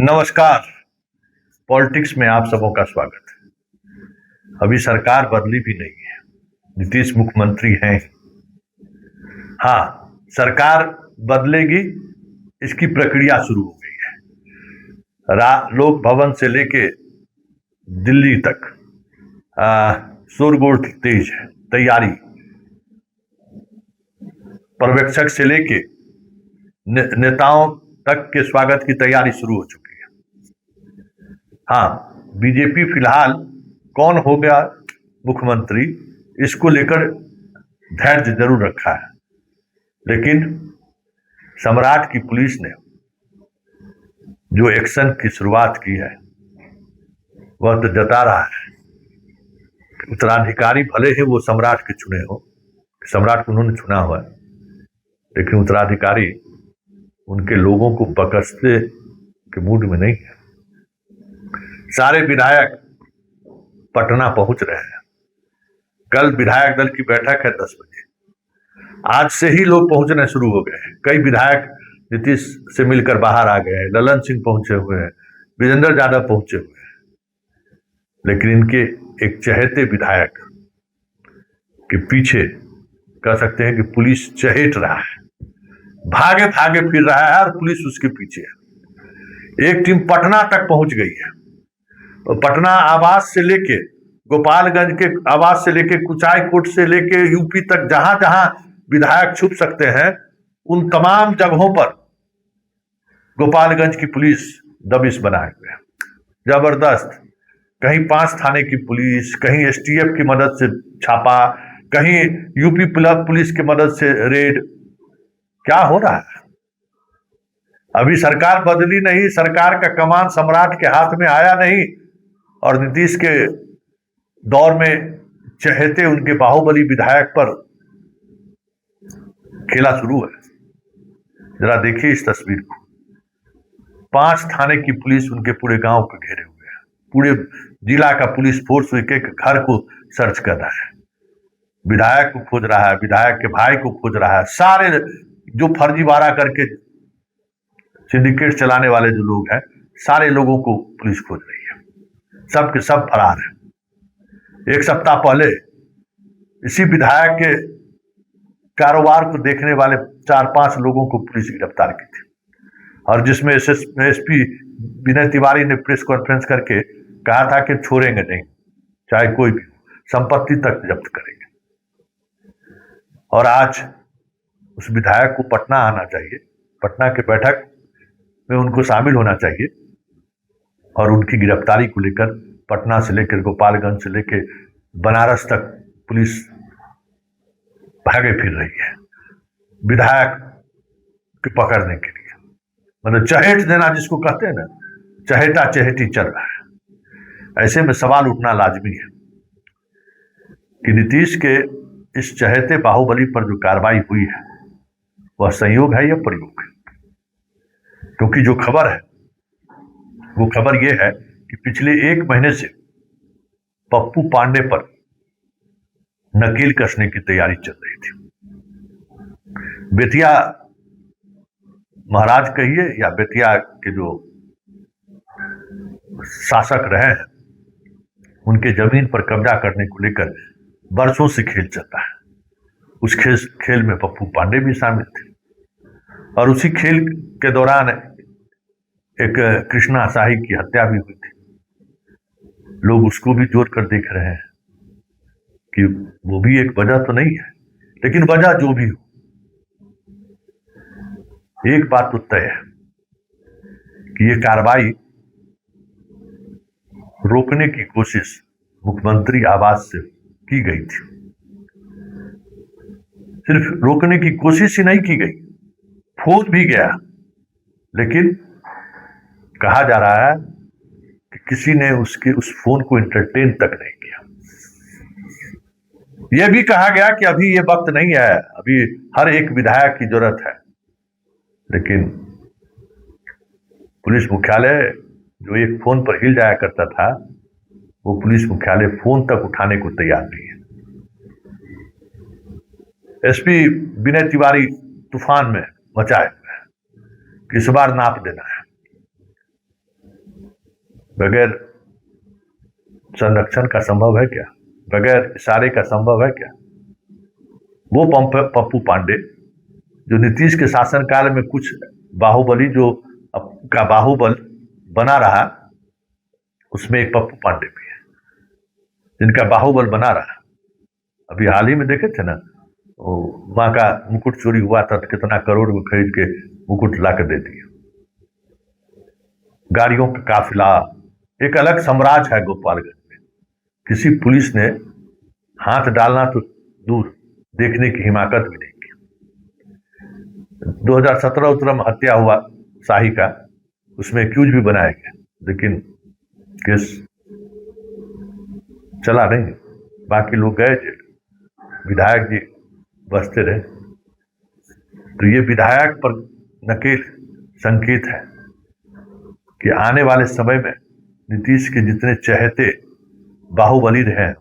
नमस्कार। पॉलिटिक्स में आप सबों का स्वागत है। अभी सरकार बदली भी नहीं है, नीतीश मुख्यमंत्री हैं। हाँ, सरकार बदलेगी, इसकी प्रक्रिया शुरू हो गई है। लोक भवन से लेके दिल्ली तक शोरगुल तेज है। तैयारी पर्यवेक्षक से लेके नेताओं तक के स्वागत की तैयारी शुरू हो चुकी है। हाँ, बीजेपी फिलहाल कौन हो गया मुख्यमंत्री, इसको लेकर धैर्य जरूर रखा है, लेकिन सम्राट की पुलिस ने जो एक्शन की शुरुआत की है वह तो जता रहा है। उत्तराधिकारी भले ही वो सम्राट के चुने हो, सम्राट को उन्होंने चुना हुआ है, लेकिन उत्तराधिकारी उनके लोगों को बकसते के मूड में नहीं है। सारे विधायक पटना पहुंच रहे हैं। कल विधायक दल की बैठक है 10 बजे। आज से ही लोग पहुंचने शुरू हो गए हैं। कई विधायक नीतीश से मिलकर बाहर आ गए हैं। ललन सिंह पहुंचे हुए हैं, विजेंद्र यादव पहुंचे हुए हैं, लेकिन इनके एक चहेते विधायक के पीछे कह सकते हैं कि पुलिस चहेट रहा है, भागे भागे फिर रहा है और पुलिस उसके पीछे है। एक टीम पटना तक पहुंच गई है। तो पटना आवास से लेके गोपालगंज के आवास से लेके कुचाई कोट से लेके यूपी तक जहां जहां विधायक छुप सकते हैं, उन तमाम जगहों पर गोपालगंज की पुलिस दबिश बनाए हुए है। जबरदस्त, कहीं 5 थाने की पुलिस, कहीं एसटीएफ की मदद से छापा, कहीं यूपी पुलिस की मदद से रेड। क्या हो रहा है? अभी सरकार बदली नहीं, सरकार का कमान सम्राट के हाथ में आया नहीं, और नीतीश के दौर में चहेते उनके बाहुबली विधायक पर खेला शुरू है। जरा देखिए इस तस्वीर को। 5 थाने की पुलिस उनके पूरे गांव को घेरे हुए है। पूरे जिला का पुलिस फोर्स एक एक घर को सर्च कर रहा है, विधायक को खोज रहा है, विधायक के भाई को खोज रहा है। सारे जो फर्जीवाड़ा करके सिंडिकेट चलाने वाले जो लोग हैं, सारे लोगों को पुलिस खोज रही है। सब के सब फरार है। एक सप्ताह पहले इसी विधायक के कारोबार को देखने वाले 4-5 लोगों को पुलिस गिरफ्तार की थी, और जिसमें एसपी विनय तिवारी ने प्रेस कॉन्फ्रेंस करके कहा था कि छोड़ेंगे नहीं, चाहे कोई भी, संपत्ति तक जब्त करेंगे। और आज उस विधायक को पटना आना चाहिए, पटना के बैठक में उनको शामिल होना चाहिए, और उनकी गिरफ्तारी को लेकर पटना से लेकर गोपालगंज से लेकर बनारस तक पुलिस भागे फिर रही है विधायक के पकड़ने के लिए। मतलब चहेट देना जिसको कहते हैं ना, चहेटा चहेटी चल रहा है। ऐसे में सवाल उठना लाजमी है कि नीतीश के इस चहेते बाहुबली पर जो कार्रवाई हुई है वह संयोग है या प्रयोग है? क्योंकि जो खबर है वो खबर यह है कि पिछले 1 महीने से पप्पू पांडे पर नकेल कसने की तैयारी चल रही थी। बेतिया महाराज कहिए या बेतिया के जो शासक रहे हैं, उनके जमीन पर कब्जा करने को लेकर बरसों से खेल चलता है। उस खेल में पप्पू पांडे भी शामिल थे, और उसी खेल के दौरान एक कृष्णा शाही की हत्या भी हुई थी। लोग उसको भी जोड़ कर देख रहे हैं कि वो भी एक वजह तो नहीं है, लेकिन वजह जो भी हो, एक बात तो तय है कि ये कार्रवाई रोकने की कोशिश मुख्यमंत्री आवास से की गई थी। सिर्फ रोकने की कोशिश ही नहीं की गई, फोन भी गया, लेकिन कहा जा रहा है कि किसी ने उसके उस फोन को एंटरटेन तक नहीं किया। यह भी कहा गया कि अभी ये वक्त नहीं है, अभी हर एक विधायक की जरूरत है, लेकिन पुलिस मुख्यालय जो एक फोन पर हिल जाया करता था, वो पुलिस मुख्यालय फोन तक उठाने को तैयार नहीं है। एसपी विनय तिवारी तूफान में मचाए हुए हैं कि इस बार नाप देना है। बगैर संरक्षण का संभव है क्या? बगैर इशारे का संभव है क्या? वो पप्पू पांडे जो नीतीश के शासनकाल में कुछ बाहुबली जो का बाहुबल बना रहा, उसमें एक पप्पू पांडे भी है जिनका बाहुबल बना रहा। अभी हाल ही में देखे थे ना, वहां का मुकुट चोरी हुआ था तो कितना करोड़ में खरीद के मुकुट ला कर दे दिया। गाड़ियों का काफिला, एक अलग साम्राज्य है गोपालगंज में। किसी पुलिस ने हाथ डालना तो दूर, देखने की हिमाकत भी नहीं की। 2017 में हत्या हुआ शाही का, उसमें एक्यूज भी बनाया गया, लेकिन केस चला नहीं, बाकी लोग गए जेल, विधायक जी बचते रहे। तो ये विधायक पर नकेल संकेत है कि आने वाले समय में नीतीश के जितने चहेते बाहुबली रहे हैं,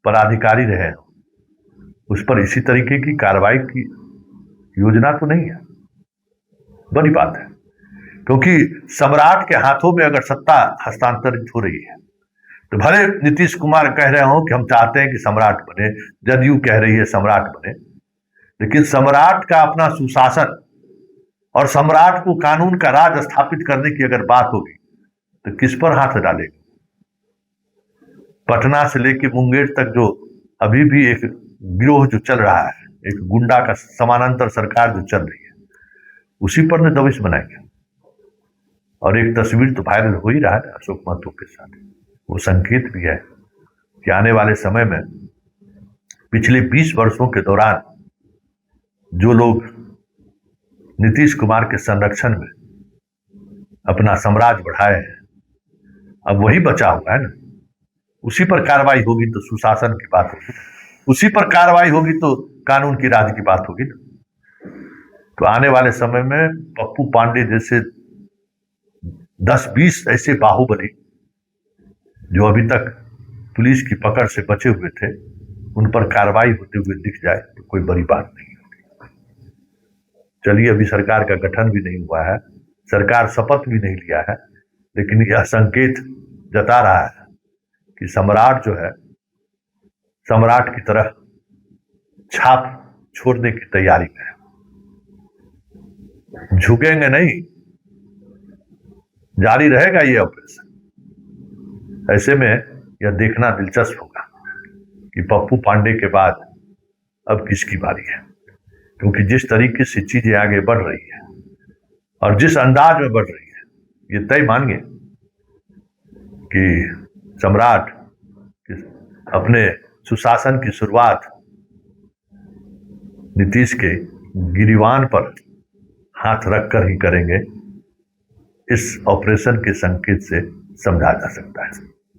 पदाधिकारी रहे हैं, उस पर इसी तरीके की कार्रवाई की योजना तो नहीं है। बड़ी बात है, क्योंकि सम्राट के हाथों में अगर सत्ता हस्तांतरित हो रही है तो भले नीतीश कुमार कह रहे हो कि हम चाहते हैं कि सम्राट बने, जदयू कह रही है सम्राट बने, लेकिन सम्राट का अपना सुशासन और सम्राट को कानून का राज स्थापित करने की अगर बात होगी तो किस पर हाथ डालेगी? पटना से लेकर मुंगेर तक जो अभी भी एक गिरोह जो चल रहा है, एक गुंडा का समानांतर सरकार जो चल रही है, उसी पर ने दबिश बनाएंगे। और एक तस्वीर तो वायरल हो ही रहा है अशोक महतो के साथ, वो संकेत भी है कि आने वाले समय में पिछले 20 वर्षों के दौरान जो लोग नीतीश कुमार के संरक्षण में अपना साम्राज्य बढ़ाए हैं, अब वही बचा हुआ है ना, उसी पर कार्रवाई होगी तो सुशासन की बात होगी, उसी पर कार्रवाई होगी तो कानून की राज की बात होगी ना। तो आने वाले समय में पप्पू पांडे जैसे 10-20 ऐसे बाहुबली जो अभी तक पुलिस की पकड़ से बचे हुए थे, उन पर कार्रवाई होते हुए दिख जाए तो कोई बड़ी बात नहीं होगी। चलिए, अभी सरकार का गठन भी नहीं हुआ है, सरकार शपथ भी नहीं लिया है, लेकिन यह संकेत जता रहा है कि सम्राट जो है, सम्राट की तरह छाप छोड़ने की तैयारी में है। झुकेंगे नहीं, जारी रहेगा ये ऑपरेशन। ऐसे में यह देखना दिलचस्प होगा कि पप्पू पांडे के बाद अब किसकी बारी है, क्योंकि जिस तरीके से चीजें आगे बढ़ रही है और जिस अंदाज में बढ़ रही है, ये तय मानिए कि सम्राट अपने सुशासन की शुरुआत नीतीश के गिरीवान पर हाथ रखकर ही करेंगे। इस ऑपरेशन के संकेत से समझा जा सकता है।